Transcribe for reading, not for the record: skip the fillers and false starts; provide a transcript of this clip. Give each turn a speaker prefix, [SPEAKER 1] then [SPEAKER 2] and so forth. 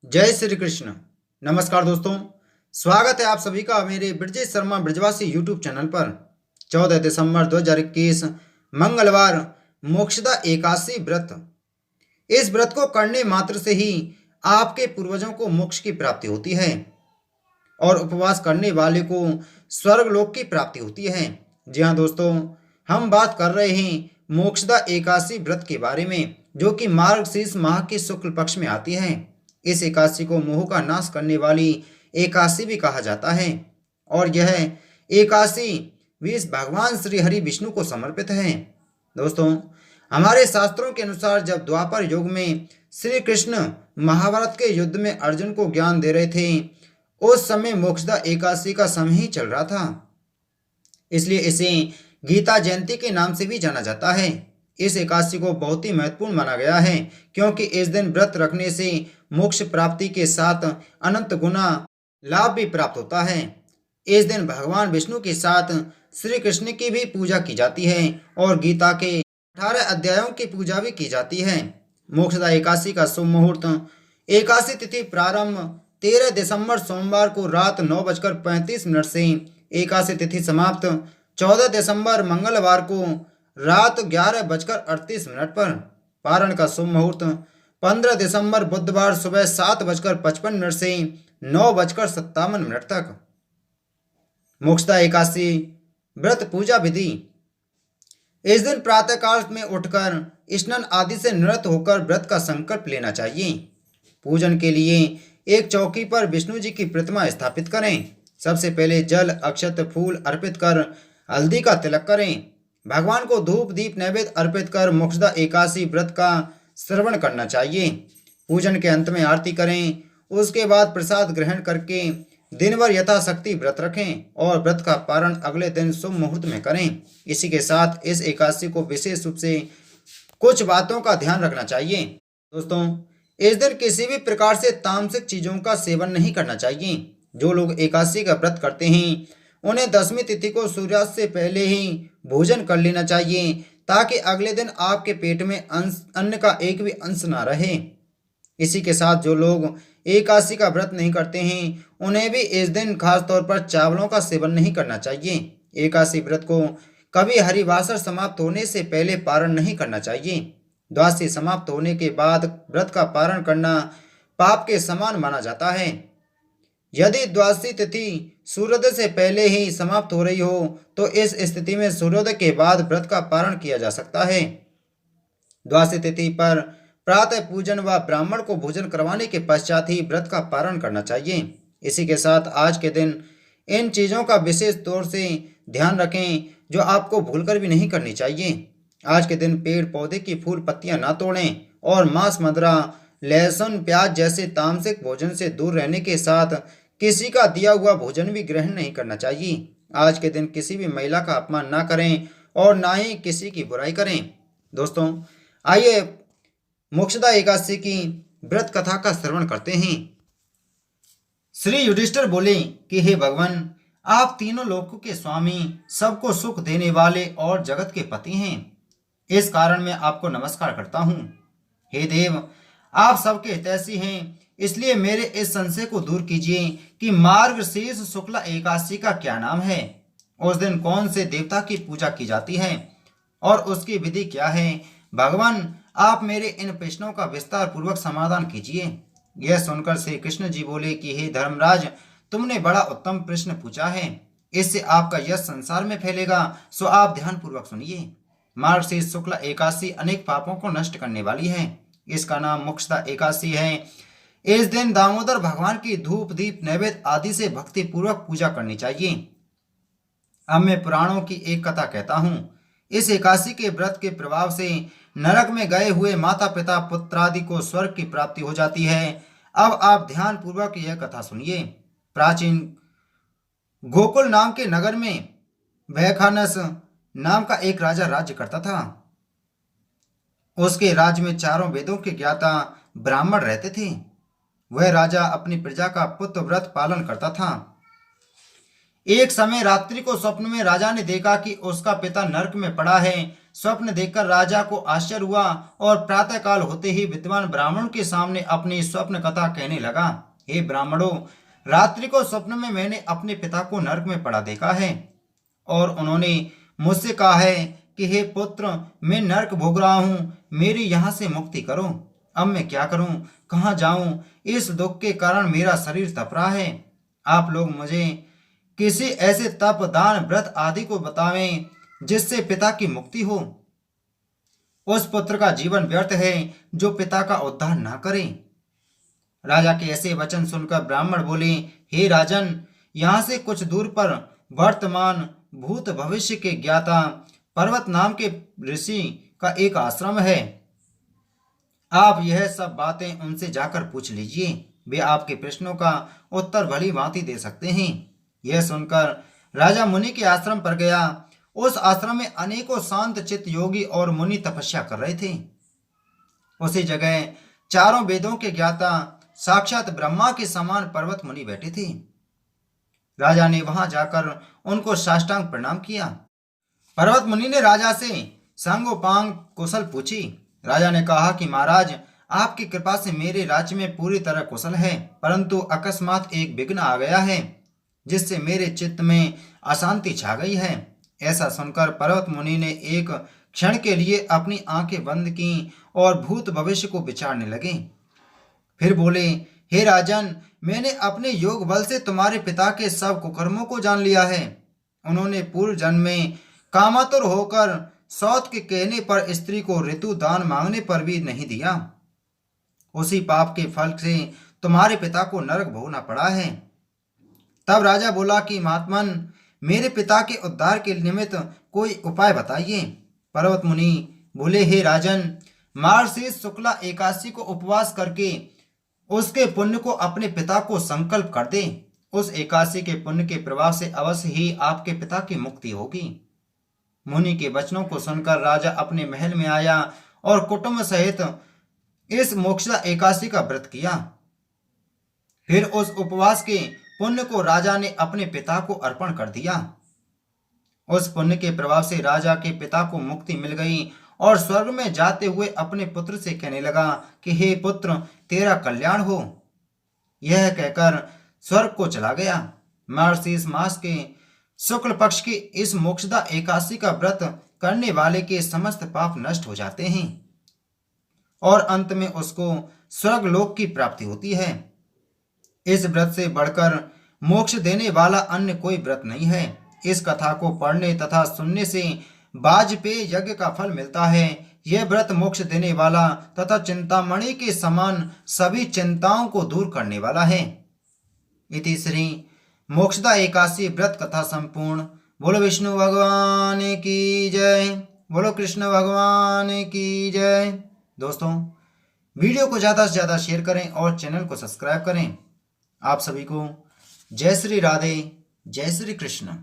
[SPEAKER 1] जय श्री कृष्ण। नमस्कार दोस्तों, स्वागत है आप सभी का मेरे ब्रजेश शर्मा ब्रजवासी यूट्यूब चैनल पर। 14 दिसंबर 2021 मंगलवार, मोक्षदा एकादशी व्रत। इस व्रत को करने मात्र से ही आपके पूर्वजों को मोक्ष की प्राप्ति होती है और उपवास करने वाले को स्वर्गलोक की प्राप्ति होती है। जी हाँ दोस्तों, हम बात कर रहे हैं मोक्षदा एकादशी व्रत के बारे में, जो कि मार्गशीर्ष माह के शुक्ल पक्ष में आती है। इस एकादशी को मोह का नाश करने वाली एकादशी भी कहा जाता है और यह एकादशी विष भगवान श्री हरि विष्णु को समर्पित है। दोस्तों, हमारे शास्त्रों के अनुसार जब द्वापर युग में श्री कृष्ण महाभारत के युद्ध में अर्जुन को ज्ञान दे रहे थे, उस समय मोक्षदा एकादशी का समय ही चल रहा था। इसलिए इसे गीता जयंती के नाम से भी जाना जाता है। इस एकादशी को बहुत ही महत्वपूर्ण माना गया है, क्योंकि इस दिन व्रत रखने से मोक्ष प्राप्ति के साथ अनंत गुना लाभ भी प्राप्त होता है। इस दिन भगवान विष्णु के साथ श्री कृष्ण की भी पूजा की जाती है और गीता के 18 अध्यायों की पूजा भी की जाती है। मोक्षदा एकादशी का शुभ मुहूर्त: एकादशी तिथि प्रारंभ 13 दिसंबर सोमवार को रात 9:35 से। एकादशी तिथि समाप्त 14 दिसंबर मंगलवार को रात 11:38 पर। पारण का शुभ मुहूर्त 15 दिसंबर बुधवार सुबह 7:55 से 9:57 तक। मोक्षदा एकादशी व्रत पूजा विधि: इस दिन प्रातःकाल में उठकर स्नान आदि से निवृत्त होकर व्रत का संकल्प लेना चाहिए। पूजन के लिए एक चौकी पर विष्णु जी की प्रतिमा स्थापित करें। सबसे पहले जल, अक्षत, फूल अर्पित कर हल्दी का तिलक करें। भगवान को धूप दीप नैवेद्य अर्पित कर मोक्षदा एकादशी व्रत का श्रवण करना चाहिए। पूजन के अंत में आरती करें। उसके बाद प्रसाद ग्रहण करके दिन भर यथाशक्ति व्रत रखें और व्रत का पारण अगले दिन शुभ मुहूर्त में करें। इसी के साथ इस एकादशी को विशेष रूप से कुछ बातों का ध्यान रखना चाहिए। दोस्तों, इस दिन किसी भी प्रकार से तामसिक चीजों का सेवन नहीं करना चाहिए। जो लोग एकादशी का व्रत करते हैं, उन्हें दसवीं तिथि को सूर्यास्त से पहले ही भोजन कर लेना चाहिए, ताकि अगले दिन आपके पेट में अन्न का एक भी अंश ना रहे। इसी के साथ जो लोग एकादशी का व्रत नहीं करते हैं, उन्हें भी इस दिन खास तौर पर चावलों का सेवन नहीं करना चाहिए। एकादशी व्रत को कभी हरिवासर समाप्त होने से पहले पारण नहीं करना चाहिए। द्वादशी समाप्त होने के बाद व्रत का पारण करना पाप के समान माना जाता है। यदि द्वादशी तिथि सूर्योदय से पहले ही समाप्त हो रही हो, तो इस स्थिति में सूर्योदय के बाद व्रत का पारण किया जा सकता है। द्वादशी तिथि पर प्रातः पूजन व ब्राह्मण को भोजन करवाने के पश्चात ही व्रत का पारण करना चाहिए। इसी के साथ आज के दिन इन चीज़ों का विशेष तौर से ध्यान रखें, जो आपको भूलकर भी नहीं करनी चाहिए। आज के दिन पेड़ पौधे की फूल पत्तियां ना तोड़ें और मांस, मदिरा, लहसुन, प्याज जैसे तामसिक भोजन से दूर रहने के साथ किसी का दिया हुआ भोजन भी ग्रहण नहीं करना चाहिए। आज के दिन किसी भी महिला का अपमान ना करें और ना ही किसी की बुराई करें। दोस्तों, आइए मोक्षदा एकादशी की व्रत कथा का श्रवण करते हैं। श्री युधिष्ठिर बोले कि हे भगवान, आप तीनों लोकों के स्वामी, सबको सुख देने वाले और जगत के पति हैं। इस कारण मैं आपको नमस्कार करता हूँ। हे देव, आप सबके हितैषी हैं, इसलिए मेरे इस संशय को दूर कीजिए कि मार्गशीर्ष शुक्ला एकादशी का क्या नाम है, उस दिन कौन से देवता की पूजा की जाती है और उसकी विधि क्या है। भगवान, आप मेरे इन प्रश्नों का विस्तार पूर्वक समाधान कीजिए। यह सुनकर श्री कृष्ण जी बोले कि हे धर्मराज, तुमने बड़ा उत्तम प्रश्न पूछा है। इससे आपका यश संसार में फैलेगा, सो आप ध्यान पूर्वक सुनिए। मार्गशीर्ष शुक्ला एकादशी अनेक पापों को नष्ट करने वाली है। इसका नाम मोक्षदा एकादशी है। इस दिन दामोदर भगवान की धूप दीप नैवेद्य आदि से भक्ति पूर्वक पूजा करनी चाहिए। अब मैं पुराणों की एक कथा कहता हूँ। इस एकादशी के व्रत के प्रभाव से नरक में गए हुए माता पिता पुत्र आदि को स्वर्ग की प्राप्ति हो जाती है। अब आप ध्यान पूर्वक यह कथा सुनिए। प्राचीन गोकुल नाम के नगर में वैखानस नाम का एक राजा राज्य करता था। उसके राज्य में चारों वेदों के ज्ञाता ब्राह्मण रहते थे। वह राजा अपनी प्रजा का पुत्र व्रत पालन करता था। एक समय रात्रि को स्वप्न में राजा ने देखा कि उसका पिता नरक में पड़ा है। स्वप्न देखकर राजा को आश्चर्य हुआ और प्रातःकाल होते ही विद्वान ब्राह्मण के सामने अपनी स्वप्न कथा कहने लगा। हे ब्राह्मणों, रात्रि को स्वप्न में मैंने अपने पिता को नरक में पड़ा देखा है और उन्होंने मुझसे कहा है कि हे पुत्र, मैं नरक भोग रहा हूँ, मेरी यहाँ से मुक्ति करो। अब मैं क्या करूँ, कहाँ जाऊँ? इस दुख के कारण मेरा शरीर तप रहा है। आप लोग मुझे किसी ऐसे तप, दान, व्रत आदि को बतावें जिससे पिता की मुक्ति हो। उस पुत्र का जीवन व्यर्थ है जो पिता का उद्धार ना करे। राजा के ऐसे वचन सुनकर ब्राह्मण बोले, हे राजन, यहाँ से कुछ दूर पर वर्तमान भूत भविष्य के ज्ञाता पर्वत नाम के ऋषि का एक आश्रम है। आप यह सब बातें उनसे जाकर पूछ लीजिए, वे आपके प्रश्नों का उत्तर भली भांति दे सकते हैं। यह सुनकर राजा मुनि के आश्रम पर गया। उस आश्रम में अनेकों शांत चित्त योगी और मुनि तपस्या कर रहे थे। उसी जगह चारों वेदों के ज्ञाता साक्षात ब्रह्मा के समान पर्वत मुनि बैठे थे। राजा ने वहां जाकर उनको साष्टांग प्रणाम किया। पर्वत मुनि ने राजा से सांगोपांग कुशल पूछी। राजा ने कहा कि महाराज, आपकी कृपा से मेरे राज्य में पूरी तरह कुशल है, परंतु अकस्मात एक विघ्न आ गया है जिससे मेरे चित्त में अशांति छा गई है। ऐसा सुनकर पर्वत मुनि ने एक क्षण के लिए अपनी आंखें बंद की और भूत भविष्य को विचारने लगे। फिर बोले, हे राजन, मैंने अपने योग बल से तुम्हारे पिता के सब कुकर्मों को जान लिया है। उन्होंने पूर्व जन्म में कामातुर होकर सौत के कहने पर स्त्री को ऋतु दान मांगने पर भी नहीं दिया। उसी पाप के फल से तुम्हारे पिता को नरक भोगना पड़ा है। तब राजा बोला कि महात्मन, मेरे पिता के उद्धार के निमित्त कोई उपाय बताइए। पर्वत मुनि बोले, हे राजन, मार्गशीर्ष शुक्ला एकादशी को उपवास करके उसके पुण्य को अपने पिता को संकल्प कर दे। उस एकादशी के पुण्य के प्रभाव से अवश्य ही आपके पिता की मुक्ति होगी। मुनि के वचनों को सुनकर राजा अपने महल में आया और कुटुंब सहित इस मोक्षदा एकादशी का व्रत किया। फिर उस उपवास के पुण्य को राजा ने अपने पिता को अर्पण कर दिया। उस पुण्य के प्रभाव से राजा के पिता को मुक्ति मिल गई और स्वर्ग में जाते हुए अपने पुत्र से कहने लगा कि हे पुत्र, तेरा कल्याण हो। यह कहकर स्वर्ग को चला गया। मार्गशीर्ष मास के शुक्ल पक्ष की इस मोक्षदा एकादशी का व्रत करने वाले के समस्त पाप नष्ट हो जाते हैं और अंत में उसको स्वर्ग लोक की प्राप्ति होती है। इस व्रत से बढ़कर मोक्ष देने वाला अन्य कोई व्रत नहीं है। इस कथा को पढ़ने तथा सुनने से वाजपेय यज्ञ का फल मिलता है। यह व्रत मोक्ष देने वाला तथा चिंतामणि के समान सभी चिंताओं को दूर करने वाला है। इति श्री मोक्षदा एकादशी व्रत कथा संपूर्ण। बोलो विष्णु भगवान की जय, बोलो कृष्ण भगवान की जय। दोस्तों, वीडियो को ज़्यादा से ज़्यादा शेयर करें और चैनल को सब्सक्राइब करें। आप सभी को जय श्री राधे, जय श्री कृष्ण।